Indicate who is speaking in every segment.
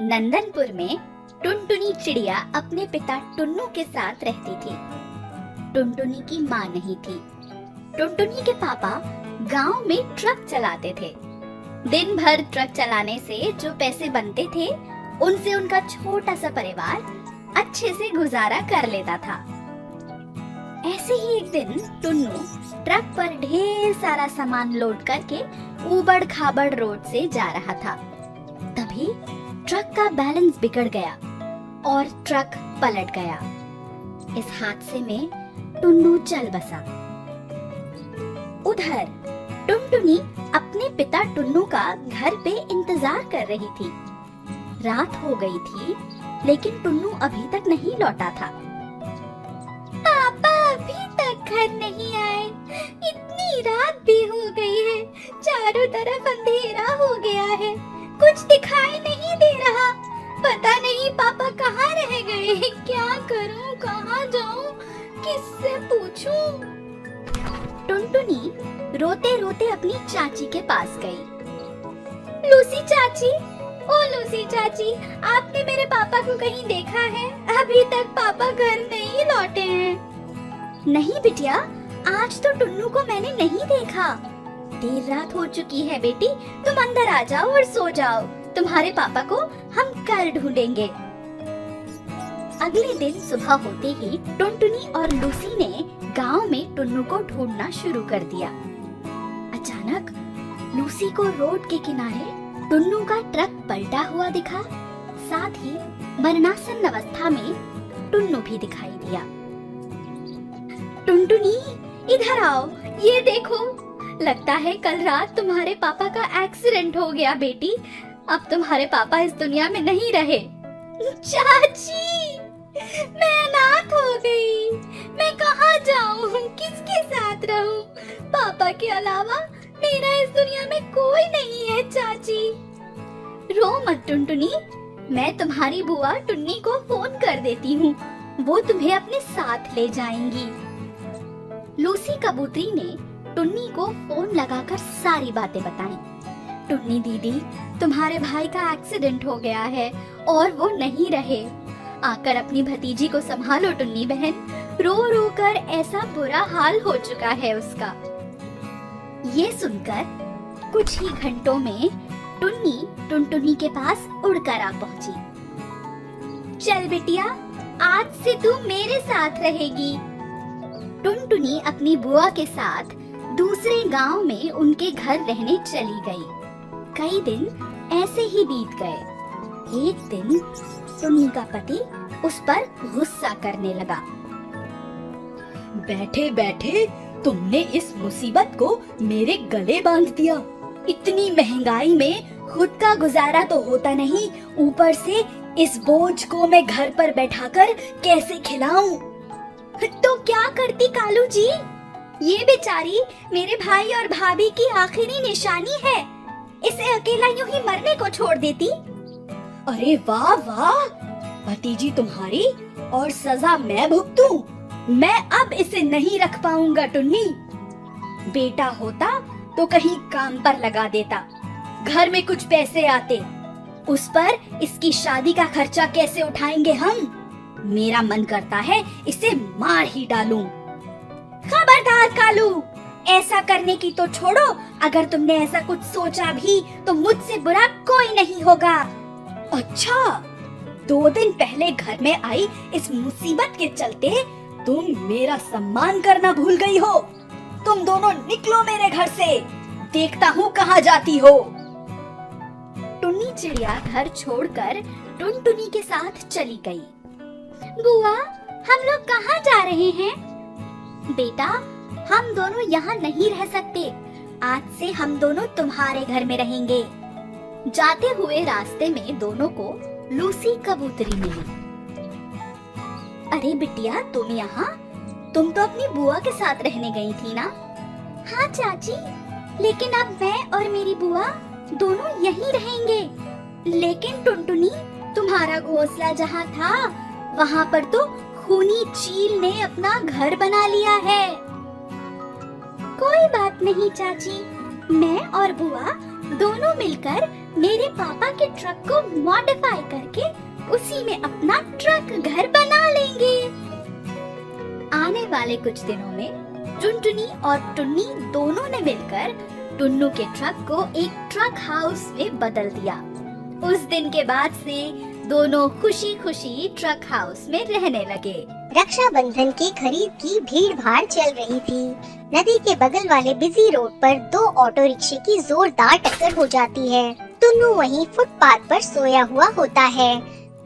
Speaker 1: नंदनपुर में टुनटुनी चिड़िया अपने पिता टुन्नू के साथ रहती थी। टुनटुनी की माँ नहीं थी। टुनटुनी के पापा गांव में ट्रक चलाते थे। दिन भर ट्रक चलाने से जो पैसे बनते थे, उनसे उनका छोटा सा परिवार अच्छे से गुजारा कर लेता था। ऐसे ही एक दिन टुन्नू ट्रक पर ढेर सारा सामान लोड करके ऊबड़ खाबड़ रोड से जा रहा था। तभी ट्रक का बैलेंस बिगड़ गया और ट्रक पलट गया। इस हादसे में टुन्नू चल बसा। उधर टुनटुनी अपने पिता टुन्नू का घर पे इंतजार कर रही थी। रात हो गई थी, लेकिन टुन्नू अभी तक नहीं लौटा था। पापा अभी तक घर नहीं आए। इतनी रात भी हो गई है, चारों तरफ अंधेरा हो गया है, कुछ दिखाई नहीं दे रहा। पता नहीं पापा कहाँ रह गए। क्या करूं, कहाँ जाऊं, किससे पूछूं? टुनटुनी रोते रोते अपनी चाची के पास गई। लूसी चाची, ओ लूसी चाची, आपने मेरे पापा को कहीं देखा है? अभी तक पापा घर नहीं लौटे हैं। नहीं बिटिया, आज तो टुन्नू को मैंने नहीं देखा। देर रात हो चुकी है बेटी, तुम अंदर आ जाओ और सो जाओ। तुम्हारे पापा को हम कल ढूंढेंगे। अगले दिन सुबह होते ही टुनटुनी और लूसी ने गांव में टुन्नू को ढूंढना शुरू कर दिया। अचानक लूसी को रोड के किनारे टुन्नू का ट्रक पलटा हुआ दिखा। साथ ही मरणासन अवस्था में टुन्नू भी दिखाई दिया। टुनटुनी, इधर आओ, ये देखो, लगता है कल रात तुम्हारे पापा का एक्सीडेंट हो गया बेटी। अब तुम्हारे पापा इस दुनिया में नहीं रहे। चाची, मैं अनाथ हो गई। मैं कहाँ जाऊँ, किसके साथ रहूँ? पापा के अलावा मेरा इस दुनिया में कोई नहीं है। चाची, रो मत टुनटुनी, मैं तुम्हारी बुआ टुन्नी को फोन कर देती हूँ, वो तुम्हें अपने साथ ले जाएंगी। लूसी कबूतरी ने टुन्नी को फोन लगाकर सारी बातें बताई। टुन्नी दीदी, तुम्हारे भाई का एक्सीडेंट हो गया है और वो नहीं रहे। आकर अपनी भतीजी को संभालो टुन्नी बहन। रो रो कर ऐसा बुरा हाल हो चुका है उसका। ये सुनकर कुछ ही घंटों में टुन्नी टुनटुनी के पास उड़कर आ पहुंची। चल बिटिया, आज से तू मेरे साथ रहेगी। टुनटुनी अपनी बुआ के साथ दूसरे गांव में उनके घर रहने चली गई। कई दिन ऐसे ही बीत गए। एक दिन टुन्नी का पति उस पर गुस्सा करने लगा।
Speaker 2: बैठे बैठे तुमने इस मुसीबत को मेरे गले बांध दिया। इतनी महंगाई में खुद का गुजारा तो होता नहीं, ऊपर से इस बोझ को मैं घर पर बैठाकर कैसे खिलाऊं?
Speaker 1: तो क्या करती कालू जी? ये बेचारी मेरे भाई और भाभी की आखिरी निशानी है। इसे अकेला यूं ही मरने को छोड़ देती।
Speaker 2: अरे वाह वाह, भतीजी तुम्हारी और सजा मैं भुगतूं? मैं अब इसे नहीं रख पाऊंगा टुन्नी। बेटा होता तो कहीं काम पर लगा देता, घर में कुछ पैसे आते, उस पर इसकी शादी का खर्चा कैसे उठाएंगे हम? मेरा मन करता है इसे मार ही डालूं।
Speaker 1: खबरदार कालू, ऐसा करने की तो छोड़ो। अगर तुमने ऐसा कुछ सोचा भी तो मुझसे बुरा कोई नहीं होगा।
Speaker 2: अच्छा, 2 दिन पहले घर में आई इस मुसीबत के चलते तुम मेरा सम्मान करना भूल गई हो। तुम दोनों निकलो मेरे घर से, देखता हूँ कहाँ जाती हो।
Speaker 1: टुन्नी चिड़िया घर छोड़कर टुनटुनी के साथ चली गई। बुआ, हम लोग कहाँ जा रहे हैं? बेटा, हम दोनों यहाँ नहीं रह सकते। आज से हम दोनों तुम्हारे घर में रहेंगे। जाते हुए रास्ते में दोनों को लूसी कबूतरी मिली। अरे बिटिया, तुम यहाँ? तुम तो अपनी बुआ के साथ रहने गई थी ना? हाँ चाची, लेकिन अब मैं और मेरी बुआ दोनों यहीं रहेंगे। लेकिन टुनटुनी, तुम्हारा घोंसला जहाँ था वहाँ पर तो खूनी चील ने अपना घर बना लिया है। कोई बात नहीं चाची, मैं और बुआ दोनों मिलकर मेरे पापा के ट्रक को मॉडिफाई करके उसी में अपना ट्रक घर बना लेंगे। आने वाले कुछ दिनों में टुनटुनी और टुन्नी दोनों ने मिलकर टुन्नू के ट्रक को एक ट्रक हाउस में बदल दिया। उस दिन के बाद से दोनों खुशी खुशी ट्रक हाउस में रहने लगे।
Speaker 3: रक्षाबंधन की खरीद की भीड़ भाड़ चल रही थी। नदी के बगल वाले बिजी रोड पर दो ऑटो रिक्शे की जोरदार टक्कर हो जाती है। टुन्नू वहीं फुटपाथ पर सोया हुआ होता है।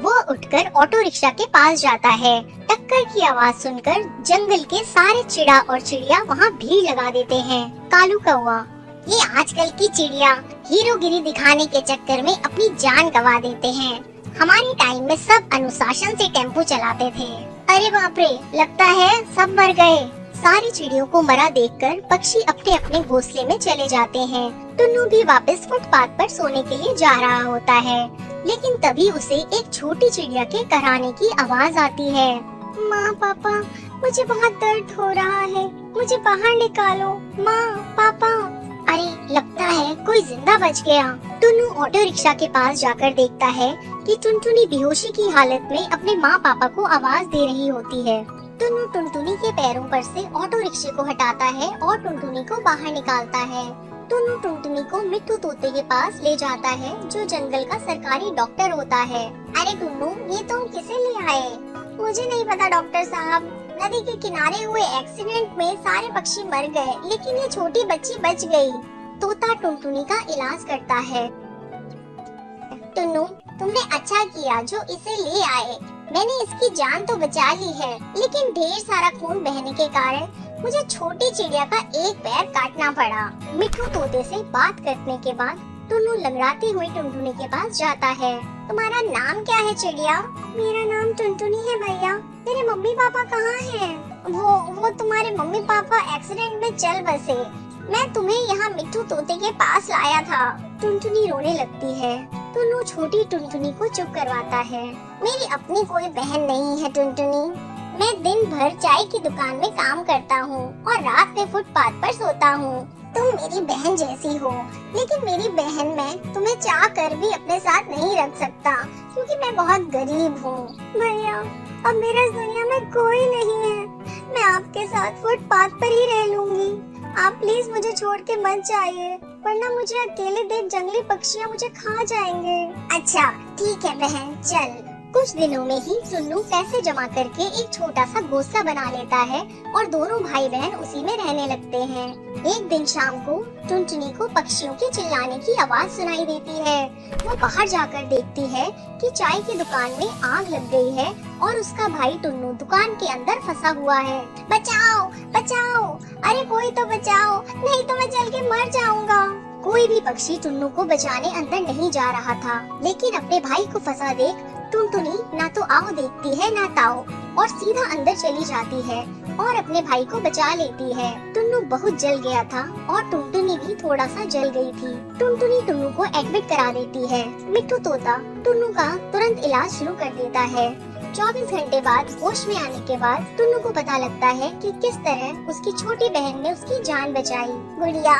Speaker 3: वो उठकर ऑटो रिक्शा के पास जाता है। टक्कर की आवाज सुनकर जंगल के सारे चिड़ा और चिड़िया वहाँ भीड़ लगा देते हैं। कालू कौवा, ये आजकल की चिड़िया हीरोगिरी दिखाने के चक्कर में अपनी जान गंवा देते हैं। हमारे टाइम में सब अनुशासन से टेम्पो चलाते थे। अरे बाप रे, लगता है सब मर गए। सारी चिड़ियों को मरा देखकर पक्षी अपने अपने घोंसले में चले जाते हैं। टुन्नू भी वापस फुटपाथ पर सोने के लिए जा रहा होता है, लेकिन तभी उसे एक छोटी चिड़िया के कराने की आवाज आती है। माँ पापा, मुझे बहुत दर्द हो रहा है, मुझे बाहर निकालो। माँ पापा। अरे लगता है कोई जिंदा बच गया। टुन्नू ऑटो रिक्शा के पास जाकर देखता है कि टुनटुनी बेहोशी की हालत में अपने माँ पापा को आवाज दे रही होती है। टुन्नू टुनटुनी के पैरों पर से ऑटो रिक्शे को हटाता है और टुनटुनी को बाहर निकालता है। टुन्नू टुनटुनी को मिट्टू तोते के पास ले जाता है, जो जंगल का सरकारी डॉक्टर होता है। अरे टुन्नू, ये तुम किसे ले आए? मुझे नहीं पता डॉक्टर साहब। नदी के किनारे हुए एक्सीडेंट में सारे पक्षी मर गए, लेकिन ये छोटी बच्ची बच गई। तोता टुनटुनी का इलाज करता है। टुन्नू, तुमने अच्छा किया जो इसे ले आए। मैंने इसकी जान तो बचा ली है, लेकिन ढेर सारा खून बहने के कारण मुझे छोटी चिड़िया का एक पैर काटना पड़ा। मिट्टू तोते से बात करने के बाद टुन्नू लंगड़ाती हुई टुनटुनी के पास जाता है। तुम्हारा नाम क्या है चिड़िया? मेरा नाम टुनटुनी है भैया। तेरे मम्मी पापा कहाँ हैं? वो तुम्हारे मम्मी पापा एक्सीडेंट में चल बसे। मैं तुम्हें यहाँ मिट्टू तोते के पास लाया था। टुनटुनी रोने लगती है। टुन्नू छोटी टुनटुनी को चुप करवाता है। मेरी अपनी कोई बहन नहीं है टुनटुनी। मैं दिन भर चाय की दुकान में काम करता हूँ और रात में फुटपाथ पर सोता हूँ। तुम मेरी बहन जैसी हो, लेकिन मेरी बहन मैं तुम्हें चाह कर भी अपने साथ नहीं रख सकता, क्योंकि मैं बहुत गरीब हूँ। भैया, अब मेरा इस दुनिया में कोई नहीं है। मैं आपके साथ फुटपाथ पर ही रह लूंगी। आप प्लीज मुझे छोड़ के मत जाइए, वरना मुझे अकेले देख जंगली पक्षियाँ मुझे खा जाएंगे। अच्छा ठीक है बहन, चल। कुछ दिनों में ही टुन्नू पैसे जमा करके एक छोटा सा घोंसला बना लेता है और दोनों भाई बहन उसी में रहने लगते हैं। एक दिन शाम को टुनटुनी को पक्षियों के चिल्लाने की आवाज सुनाई देती है। वो बाहर जाकर देखती है कि चाय की दुकान में आग लग गई है और उसका भाई टुन्नू दुकान के अंदर फंसा हुआ है। बचाओ बचाओ, अरे कोई तो बचाओ, नहीं तो मैं जल के मर जाऊंगा। कोई भी पक्षी टुन्नू को बचाने अंदर नहीं जा रहा था, लेकिन अपने भाई को फंसा देख टुनटुनी ना तो आओ देखती है ना ताओ, और सीधा अंदर चली जाती है और अपने भाई को बचा लेती है। टुन्नू बहुत जल गया था और टुनटुनी भी थोड़ा सा जल गई थी। टुनटुनी टुन्नू को एडमिट करा देती है। मिट्टू तोता टुन्नू का तुरंत इलाज शुरू कर देता है। 24 घंटे बाद होश में आने के बाद टुन्नू को पता लगता है कि किस तरह उसकी छोटी बहन ने उसकी जान बचाई। गुड़िया,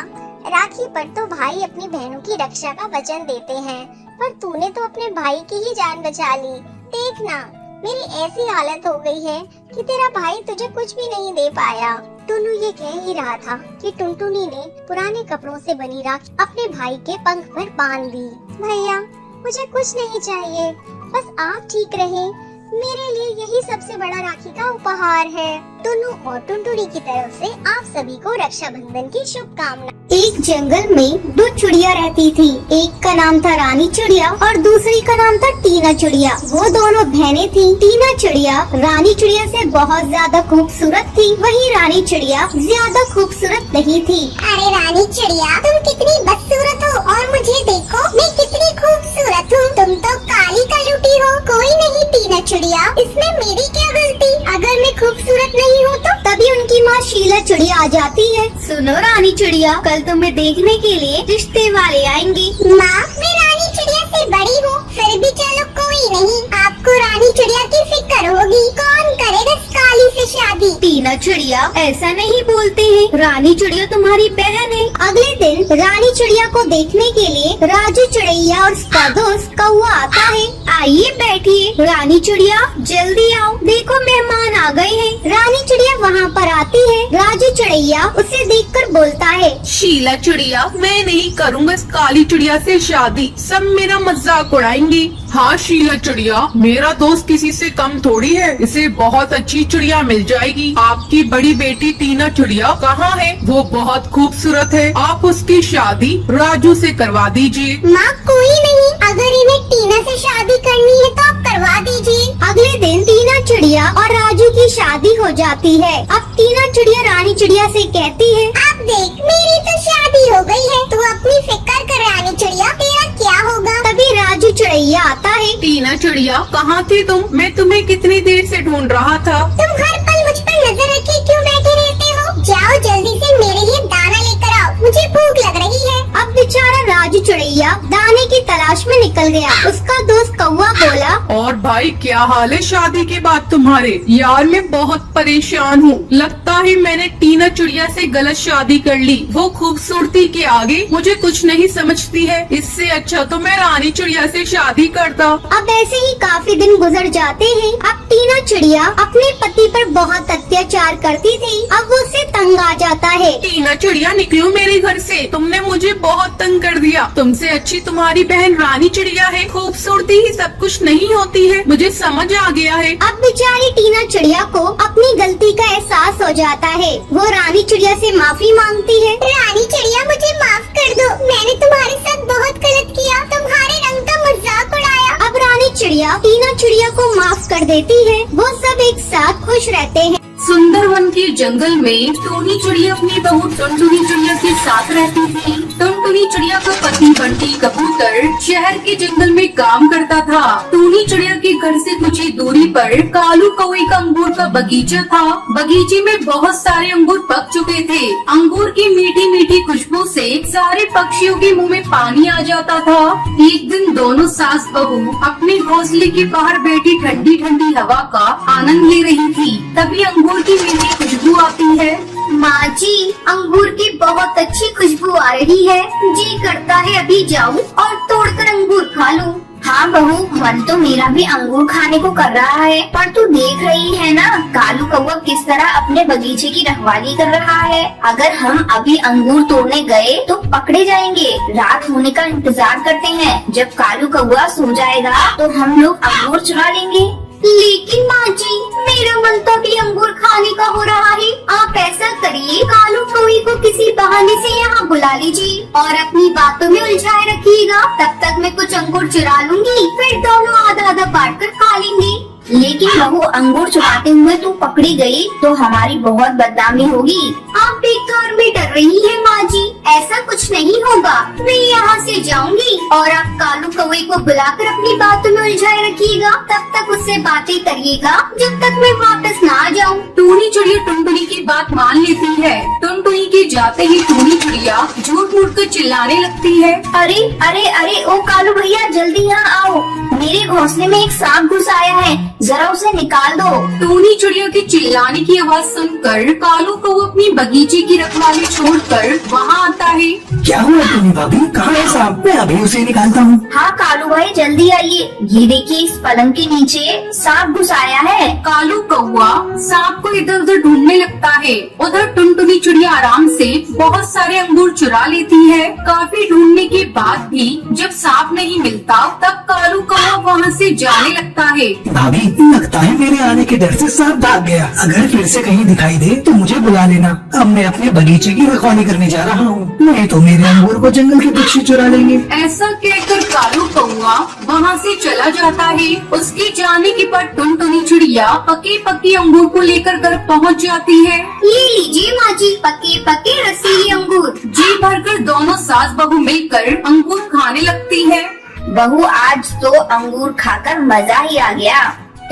Speaker 3: राखी पर तो भाई अपनी बहनों की रक्षा का वचन देते हैं, पर तूने तो अपने भाई की ही जान बचा ली। देखना, मेरी ऐसी हालत हो गई है कि तेरा भाई तुझे कुछ भी नहीं दे पाया। टुन्नू ये कह ही रहा था कि टुनटुनी ने पुराने कपड़ों से बनी राखी अपने भाई के पंख पर बांध दी। भैया, मुझे कुछ नहीं चाहिए, बस आप ठीक रहें। मेरे लिए यही सबसे बड़ा राखी का उपहार है। टुन्नू और टुनटुनी की तरफ से आप सभी को रक्षाबंधन की शुभकामनाएं। एक जंगल में दो चिड़िया रहती थी। एक का नाम था रानी चिड़िया और दूसरी का नाम था टीना चिड़िया। वो दोनों बहनें थी। टीना चिड़िया रानी चिड़िया से बहुत ज्यादा खूबसूरत थी, वहीं रानी चिड़िया ज्यादा खूबसूरत नहीं थी। अरे रानी चिड़िया, तुम कितनी बदसूरत हो और मुझे देखो, मैं कितनी खूबसूरत हूँ। तुम तो काली कलूटी हो। कोई नहीं टीना चिड़िया, इसमें मेरी क्या गलती? अगर मैं खूबसूरत नहीं हूँ तो तभी उनकी माँ शीला चिड़िया आ जाती है। सुनो रानी चिड़िया, कल तुम्हें देखने के लिए रिश्ते वाले आएंगे। माँ, मैं रानी चिड़िया से बड़ी हूँ, फिर भी चलो कोई नहीं। आपको रानी चिड़िया की फिक्र होगी। कौन करेगा इस काली से शादी?
Speaker 1: टीना चिड़िया ऐसा नहीं बोलते हैं, रानी चिड़िया तुम्हारी बहन है।
Speaker 3: अगले दिन रानी चिड़िया को देखने के लिए राजू चिड़ैया और उसका दोस्त कौवा आता है।
Speaker 1: आइए बैठिए, रानी चिड़िया जल्दी आओ, देखो मेहमान आ गए हैं।
Speaker 3: रानी चिड़िया वहाँ पर आती है। राजू चिड़ैया उसे देखकर बोलता है,
Speaker 4: शीला चिड़िया, मैं नहीं करूँगा इस काली चिड़िया से शादी, सब मेरा मजाक उड़ाएंगी। हाँ शीला चिड़िया, मेरा दोस्त किसी से कम थोड़ी है, इसे बहुत अच्छी चिड़िया मिल जाएगी। आपकी बड़ी बेटी टीना चिड़िया कहाँ है? वो बहुत खूबसूरत है, आप उसकी शादी राजू से करवा दीजिए।
Speaker 3: माँ कोई नहीं, अगर इन्हें टीना से शादी करनी है तो आप करवा दीजिए। अगले दिन टीना चिड़िया और राजू की शादी हो जाती है। अब टीना चिड़िया रानी चिड़िया से कहती है, अब देख मेरी तो शादी हो गई है, तू अपनी फिक्र कर रानी चिड़िया, तेरा क्या होगा। तभी राजू चिड़ैया आता है।
Speaker 4: टीना चिड़िया कहाँ थी तुम? मैं तुम्हें कितनी देर से ढूंढ रहा था।
Speaker 3: तुम हर पल मुझ पर नजर रखे क्यों बैठे रहते हो? जाओ जल्दी से मेरे लिए दाना लेकर आओ, मुझे भूख लग रही है। अब बेचारा राजू चिड़ैया दाने की तलाश में निकल गया। उसका दोस्त कौवा बोला,
Speaker 4: और भाई क्या हाल है शादी के बाद तुम्हारे? यार मैं बहुत परेशान हूँ, लगता है मैंने टीना चिड़िया से गलत शादी कर ली। वो खूबसूरती के आगे मुझे कुछ नहीं समझती है, इससे अच्छा तो मैं रानी चिड़िया से शादी करता।
Speaker 3: अब ऐसे ही काफी दिन गुजर जाते हैं। अब टीना चिड़िया अपने पति पर बहुत अत्याचार करती थी। अब वो उससे तंग आ जाता है।
Speaker 4: टीना चिड़िया निकलो मेरे घर से, तुमने मुझे बहुत तंग कर दिया। तुमसे अच्छी तुम्हारी बहन रानी चिड़िया है, खूबसूरती ही सब कुछ नहीं होती है, मुझे समझ आ गया है।
Speaker 3: अब बेचारी टीना चिड़िया को अपनी गलती का एहसास हो जाता है। वो रानी चिड़िया से माफी मांगती है। रानी चिड़िया मुझे माफ कर दो, मैंने तुम्हारे साथ बहुत गलत किया, तुम्हारे रंग का मजाक उड़ाया। अब रानी चिड़िया टीना चिड़िया को माफ कर देती है। वो सब एक साथ खुश रहते हैं।
Speaker 5: सुंदरवन के जंगल में टूनी चिड़िया अपनी बहू टुनटुनी चिड़िया के साथ रहती थी। टुनटुनी चिड़िया का पति बंटी कबूतर शहर के जंगल में काम करता था। टूनी चिड़िया के घर से कुछ ही दूरी पर कालू कौवे का अंगूर का बगीचा था। बगीचे में बहुत सारे अंगूर पक चुके थे। अंगूर की मीठी मीठी खुशबू से सारे पक्षियों के मुंह में पानी आ जाता था। एक दिन दोनों सास बहू अपने घोंसले के बाहर बैठी ठंडी ठंडी हवा का आनंद ले रही थी। तभी अंगूर की मीठी खुशबू आती है।
Speaker 1: माँ जी, अंगूर की बहुत अच्छी खुशबू आ रही है, जी करता है अभी जाऊँ और तोड़कर अंगूर खा लूँ। हाँ बहू, मन तो मेरा भी अंगूर खाने को कर रहा है, पर तू देख रही है ना कालू कौवा किस तरह अपने बगीचे की रखवाली कर रहा है। अगर हम अभी अंगूर तोड़ने गए तो पकड़े जाएंगे। रात होने का इंतजार करते हैं, जब कालू कौवा सो जाएगा तो हम लोग अंगूर चुरा लेंगे। लेकिन माँ जी, मेरा मन तो भी अंगूर खाने का हो रहा है। आप ऐसा करिए, कालू कौवे को किसी बहाने से यहाँ बुला लीजिए और अपनी बातों में उलझाए रखिएगा। तब तक मैं कुछ अंगूर चुरा लूंगी, फिर दोनों आधा आधा बांट कर खा लेंगे। लेकिन बहू, अंगूर चुराते हुए तू पकड़ी गई तो हमारी बहुत बदनामी होगी। आप बेकार में डर रही है माँ जी, ऐसा कुछ नहीं होगा। मैं यहाँ से जाऊंगी और आप कालू कौवे को बुलाकर अपनी बातों में उलझाए रखिएगा। तब तक उससे बातें करिएगा जब तक मैं वापस ना आ जाऊँ।
Speaker 5: टूनी चिड़िया टुनटुनी की बात मान लेती है। टुनटुनी के जाते ही टूनी चिड़िया झूठ मूठ कर चिल्लाने लगती है।
Speaker 1: अरे अरे अरे, ओ कालू भैया जल्दी यहाँ आओ, मेरे घोंसले में एक सांप घुस आया है, जरा उसे निकाल दो।
Speaker 5: टूनी चिड़िया के चिल्लाने की आवाज सुनकर कालू कौवा अपनी बगीचे की रखवाली छोड़कर वहाँ आता है।
Speaker 6: क्या हुआ टूनी भाभी, कहाँ है सांप? मैं अभी उसे निकालता हूँ।
Speaker 1: हाँ कालू भाई जल्दी आइए, ये देखिए इस पलंग के नीचे सांप घुस आया है।
Speaker 5: कालू कौवा सांप को इधर उधर ढूंढने लगता है। उधर टुनटुनी चिड़िया आराम से बहुत सारे अंगूर चुरा लेती है। काफी ढूंढने के बाद भी जब सांप नहीं मिलता तब कालू कौवा वहाँ से जाने लगता है।
Speaker 6: भाभी, लगता है मेरे आने के डर से सांप भाग गया। अगर फिर से कहीं दिखाई दे तो मुझे बुला लेना। अब मैं अपने बगीचे की रखवाली करने जा रहा हूँ, नहीं तो मेरे अंगूर को जंगल के पक्षी चुरा लेंगे।
Speaker 5: ऐसा कहकर कालू कौवा वहाँ से चला जाता है। उसके जाने के बाद टुनटुनी चिड़िया पके पके अंगूर को लेकर घर पहुँच जाती है।
Speaker 1: ये लीजिए माँ जी, पके पके रसीले अंगूर।
Speaker 5: जी भरकर दोनों सास बहू मिलकर अंगूर खाने लगती है।
Speaker 1: बहू, आज तो अंगूर खाकर मजा ही आ गया।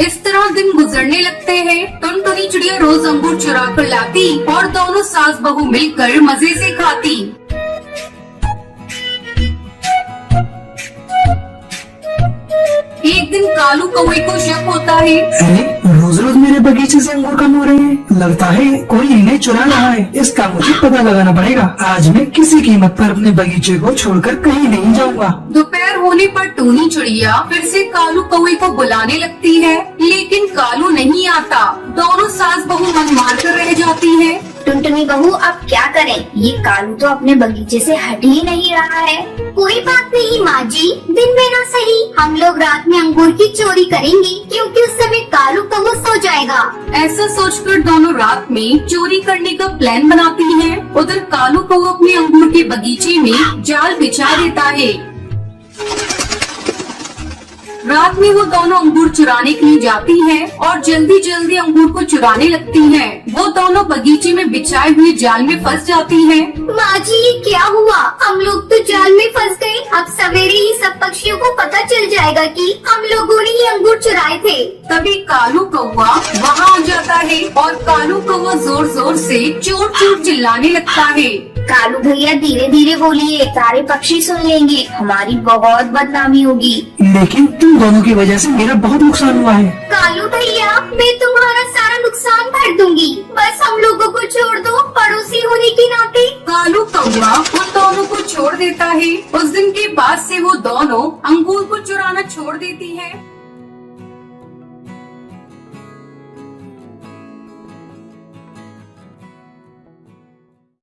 Speaker 5: इस तरह दिन गुजरने लगते हैं। टुनटुनी चिड़िया रोज अंगूर चुरा कर लाती और दोनों सास बहू मिलकर मजे से खाती। एक एक दिन कालू कौवे को शक होता है।
Speaker 6: अरे रोज रोज मेरे बगीचे से अंगूर कम हो रहे हैं। लगता है कोई इन्हें चुरा रहा है। इसका मुझे पता लगाना पड़ेगा। आज मैं किसी कीमत पर अपने बगीचे को छोड़कर कहीं नहीं जाऊंगा।
Speaker 5: दोपहर होने पर टूनी चिड़िया फिर से कालू कौवे को बुलाने लगती है, लेकिन कालू नहीं आता। दोनों सास बहू मन मार कर रह जाती है।
Speaker 2: टुनटुनी बहू अब क्या करें? ये कालू तो अपने बगीचे से हट ही नहीं रहा है।
Speaker 1: कोई बात नहीं माँ जी, दिन में ना सही हम लोग रात में अंगूर की चोरी करेंगे, क्योंकि उस समय कालू कौवा सो जाएगा।
Speaker 5: ऐसा सोचकर दोनों रात में चोरी करने का प्लान बनाती हैं। उधर कालू कौवा अपने अंगूर के बगीचे में जाल बिछा देता है। रात में वो दोनों अंगूर चुराने के लिए जाती हैं और जल्दी जल्दी अंगूर को चुराने लगती हैं। वो दोनों बगीचे में बिछाए हुए जाल में फंस जाती हैं।
Speaker 1: माँ जी ये क्या हुआ? हम लोग तो जाल में फंस गए। अब सवेरे ही सब पक्षियों को पता चल जाएगा कि हम लोगों ने ही अंगूर चुराए थे।
Speaker 5: तभी कालू कौवा वहाँ आ जाता है और कालू कौवा जोर जोर से चोर चोर चिल्लाने लगता है।
Speaker 2: कालू भैया धीरे धीरे बोलिए, सारे पक्षी सुन लेंगे, हमारी बहुत बदनामी होगी।
Speaker 6: लेकिन तुम दोनों की वजह से मेरा बहुत नुकसान हुआ है।
Speaker 1: कालू भैया मैं तुम्हारा सारा नुकसान भर दूंगी, बस हम लोगों को छोड़ दो, पड़ोसी होने के नाते।
Speaker 5: कालू कौवा उन दोनों को छोड़ देता है। उस दिन के बाद से वो दोनों अंगूर को चुराना छोड़ देती है।